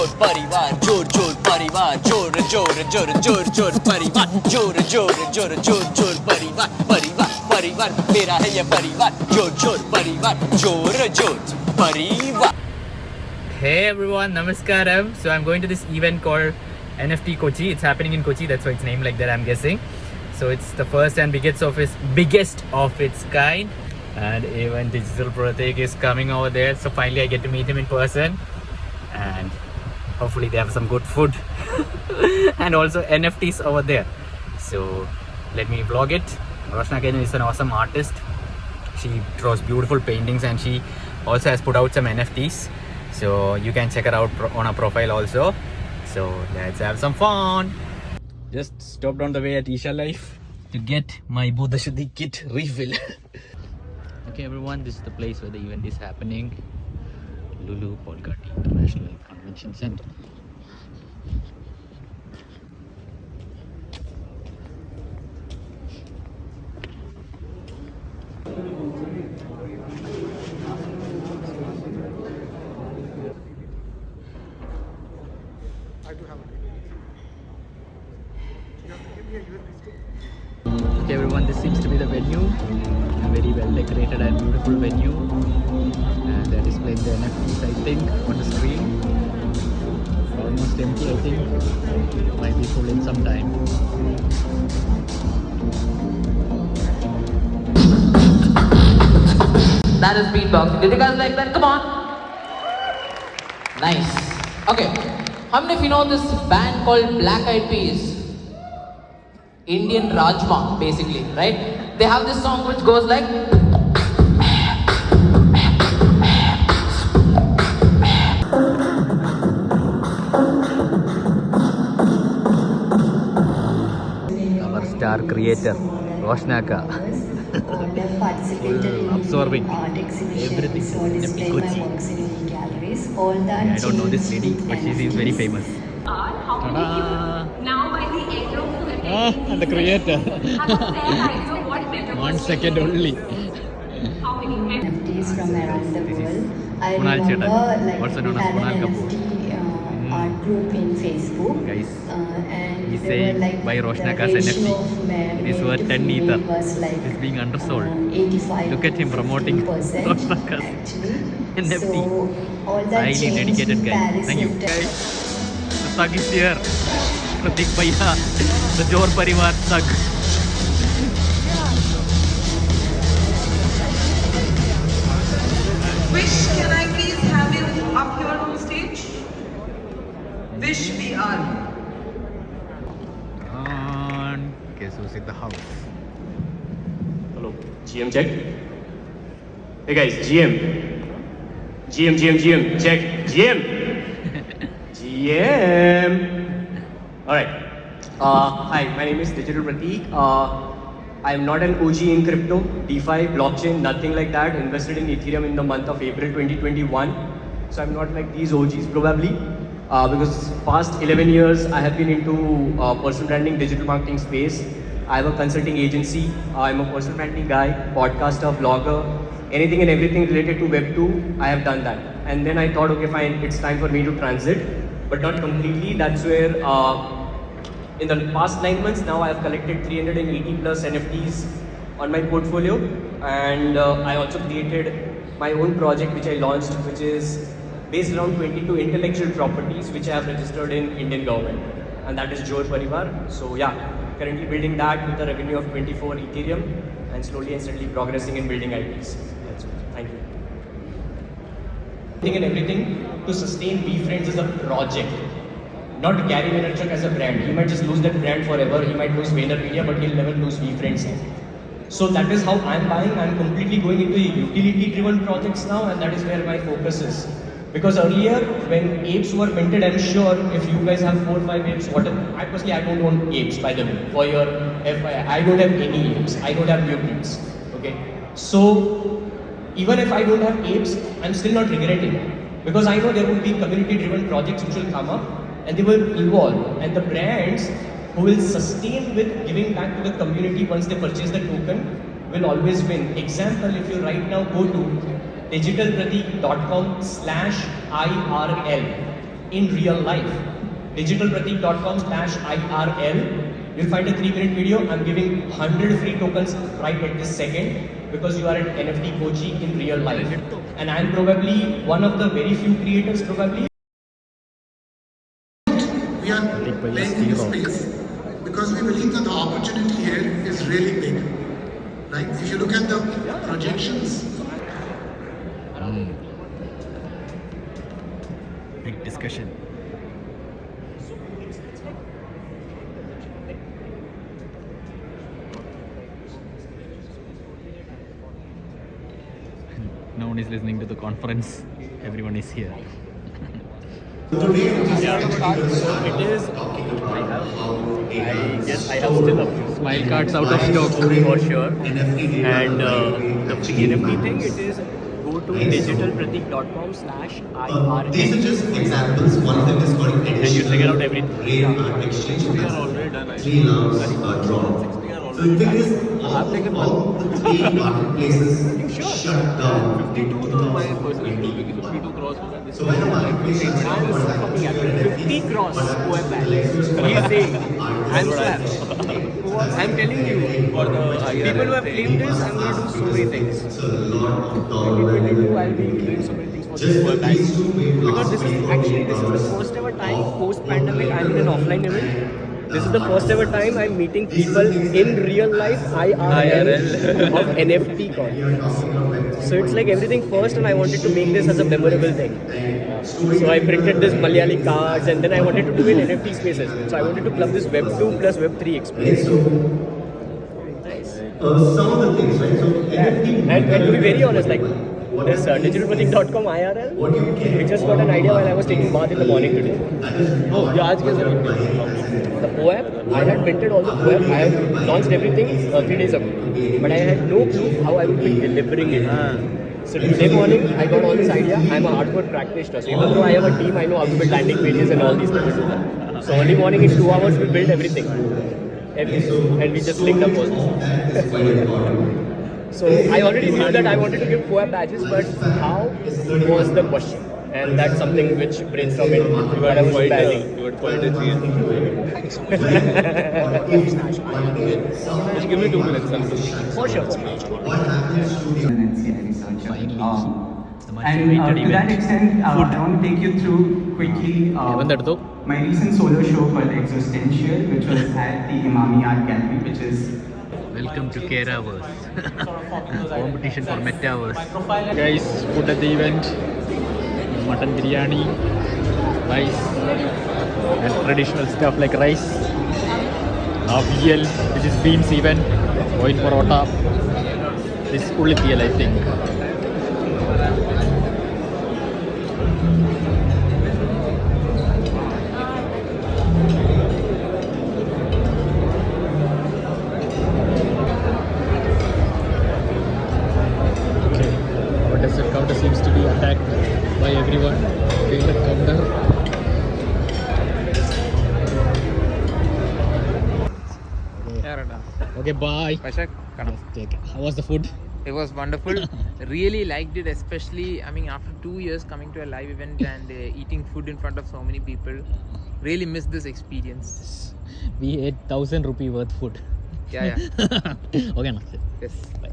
जोर परिवार जोर जोर परिवार जोर जोर जोर जोर जोर परिवार जोर जोर जोर जोर जोर परिवार परिवार परिवार मेरा है ये परिवार जोर जोर परिवार जोर जोर परिवार. Hey everyone, Namaskaram. So I'm going to this event called NFT Kochi. It's happening in Kochi, that's why it's named like that, I'm guessing. So it's the first and biggest of its kind. And even Digital Pratik is coming over there. So finally I get to meet him in person. And hopefully they have some good food. And also NFTs over there. So let me vlog it. Roshna Kajan is an awesome artist. She draws beautiful paintings and she also has put out some NFTs. So you can check her out on her profile also. So let's have some fun. Just stopped on the way at Isha Life to get my Buddha Shuddhi kit refill. Okay everyone, this is the place where the event is happening. Lulu Polkati International Convention Center. Okay everyone, this seems to be the venue. A very well decorated and beautiful venue. And they're displaying the NFTs I think on the screen. Almost empty I think. Might be full in some time. That is beatbox. Did you guys like that? Come on. Nice. Okay. How many of you know this band called Black Eyed Peas? Indian Rajma, basically, right? They have this song which goes like. Our star creator, Roshna Ka. Absorbing everything. NFT Kochi. I don't know this lady, but she is very famous. Ta-da! Now by the end of the And the creator. have a fair idea what metaverse 1 second only. how many NFTs from around the This is world. I Kunal remember Chetan, like also we known as had Kunal an Kapoor. NFT art group in Facebook. Guys, And he's there saying were like buy Roshna the Ka's ratio NFT. of It is male worth to 10 female ether. was like It's being undersold. 85 Look at him to promoting 50% Roshna Ka's actually. NFT. So all that Highly changed dedicated in guy. Paris Thank you. in Guys, the thug is here. Pratik Bhaiya, the Jor Parivar thug. Wish, can I please have you up here on stage? Wish VR. And guess who's in the house? Hello, GM check. Hey guys, GM. GM, check. GM. GM. Alright. Hi, my name is Digital Pratik. I'm not an OG in crypto, DeFi, blockchain, nothing like that. Invested in Ethereum in the month of April 2021. So I'm not like these OGs probably. Because past 11 years I have been into personal branding, digital marketing space. I have a consulting agency. I'm a personal branding guy, podcaster, vlogger, anything and everything related to Web2. I have done that. And then I thought, okay, fine, it's time for me to transit, but not completely. That's where in the past 9 months now I have collected 380 plus NFTs on my portfolio, and I also created my own project which I launched, which is based around 22 intellectual properties which I have registered in Indian government, and that is Jor Parivar. So yeah, currently building that with a revenue of 24 Ethereum and slowly and steadily progressing in building IPs. That's it. Thank you. And everything to sustain BeFriends as a project, not Gary Vaynerchuk as a brand. He might just lose that brand forever. He might lose VaynerMedia, but he'll never lose BeFriends. So that is how I'm buying. I'm completely going into utility-driven projects now, and that is where my focus is. Because earlier, when apes were minted, I'm sure if you guys have 4 or 5 apes, I personally I don't own apes, by the way. For your FYI, I don't have any apes. I don't have mutants. Okay. So even if I don't have apes, I'm still not regretting, because I know there will be community-driven projects which will come up and they will evolve, and the brands who will sustain with giving back to the community once they purchase the token will always win. Example, if you right now go to digitalpratik.com/IRL, in real life. digitalpratik.com/IRL. You'll find a 3-minute video. I'm giving 100 free tokens right at this second because you are at NFT Kochi in real life. And I'm probably one of the very few creators probably. We are playing in this space because we believe that the opportunity here is really big. Right? If you look at the projections, Big discussion. No one is listening to the conference. Everyone is here. It is. I guess I have still a few smile cards out of stock for sure. And the free NFT thing, it is go to digitalpratik.com/IRL. These are just examples. One of them is called And you edition. figure out everything. Rare art exchange. We are already done. 3 rounds are drawn. So the thing is, all the 3 marketplaces shut down. 52 to my personal view, 52 crores. So when a marketplace shuts down, what happens? 50 crores who have banned. He's saying, I'm slapped. I'm telling you, for the people who have claimed this, I'm going to do so many things. So a lot of I'll be doing so many things for this whole time. Because this is the first ever time post-pandemic I'm in an offline event. This is the first ever time I'm meeting people in real life IRL of NFT con. So it's like everything first, and I wanted to make this as a memorable thing. So I printed this Malayali cards, and then I wanted to do it in NFT spaces. So I wanted to club this Web 2 plus Web 3 experience. Nice. some of the things, right? So NFT, And to be very honest, like this digitalpratik.com IRL, we just got an idea while I was taking bath in the morning today. Oh, yeah, the POAP, I had minted all the POAP, I had launched everything 3 days ago. But I had no clue how I would be delivering it. So today morning, I got all this idea. I'm a hardcore practitioner. So even though I have a team, I know how to build landing pages and all these things. So early morning in 2 hours, we built everything. And we just linked up all this. So I already knew that I wanted to give POAP badges, but how was the question? And that's something which brainstorming when I was planning. You had quite a change. Just give me 2 minutes. For sure. Finally, the much And awaited to that event. extent, I want to take you through quickly my recent solo show called Existential, which was at the Imami Art Gallery, which is Welcome to Keraverse. Competition for Metaverse. Guys, food at the event. Mutton biryani, rice, and traditional stuff like rice. Avial, which is beans even. Oil parota. This is ulithiyal, I think. Counter seems to be attacked by everyone. Favorite counter. Okay, bye. How was the food? It was wonderful. Really liked it, especially, I mean, after 2 years coming to a live event and eating food in front of so many people. Really missed this experience. We ate 1,000 rupee worth food. Yeah. Okay, now. Yes. Bye.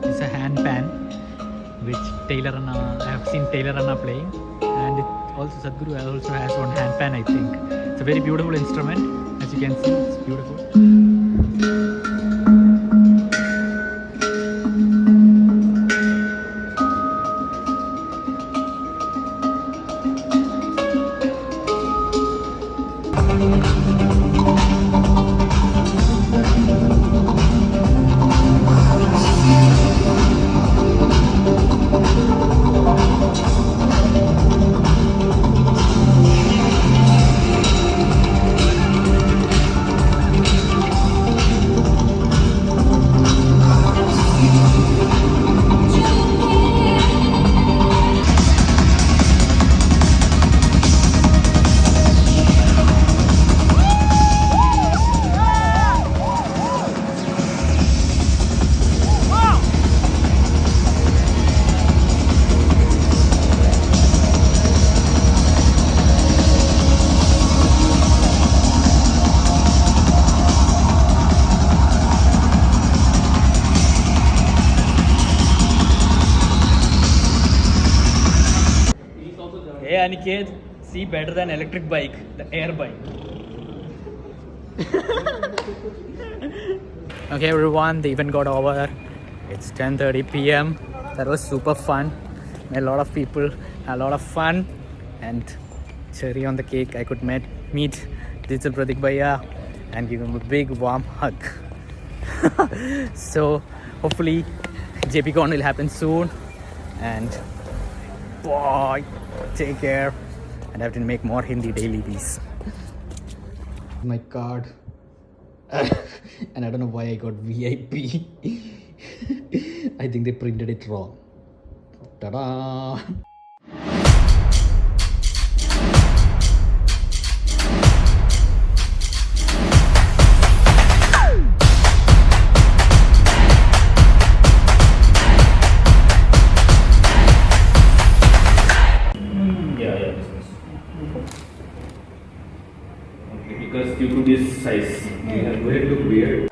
It's a hand pan which Taylor Anna, I have seen Taylor Anna playing, and it also Sadhguru also has one hand pan, I think. It's a very beautiful instrument, as you can see. It's beautiful. Aniket, see better than electric bike, the air bike. Okay everyone, the event got over. It's 10:30 p.m. That was super fun. Met a lot of people, a lot of fun, and cherry on the cake, I could meet Digital Pratik Bhaiya and give him a big warm hug. So hopefully JPCon will happen soon, and boy, take care, and I have to make more Hindi dailies. My card. And I don't know why I got VIP. I think they printed it wrong. Ta-da! Yeah. Okay, because due to this size, it look weird.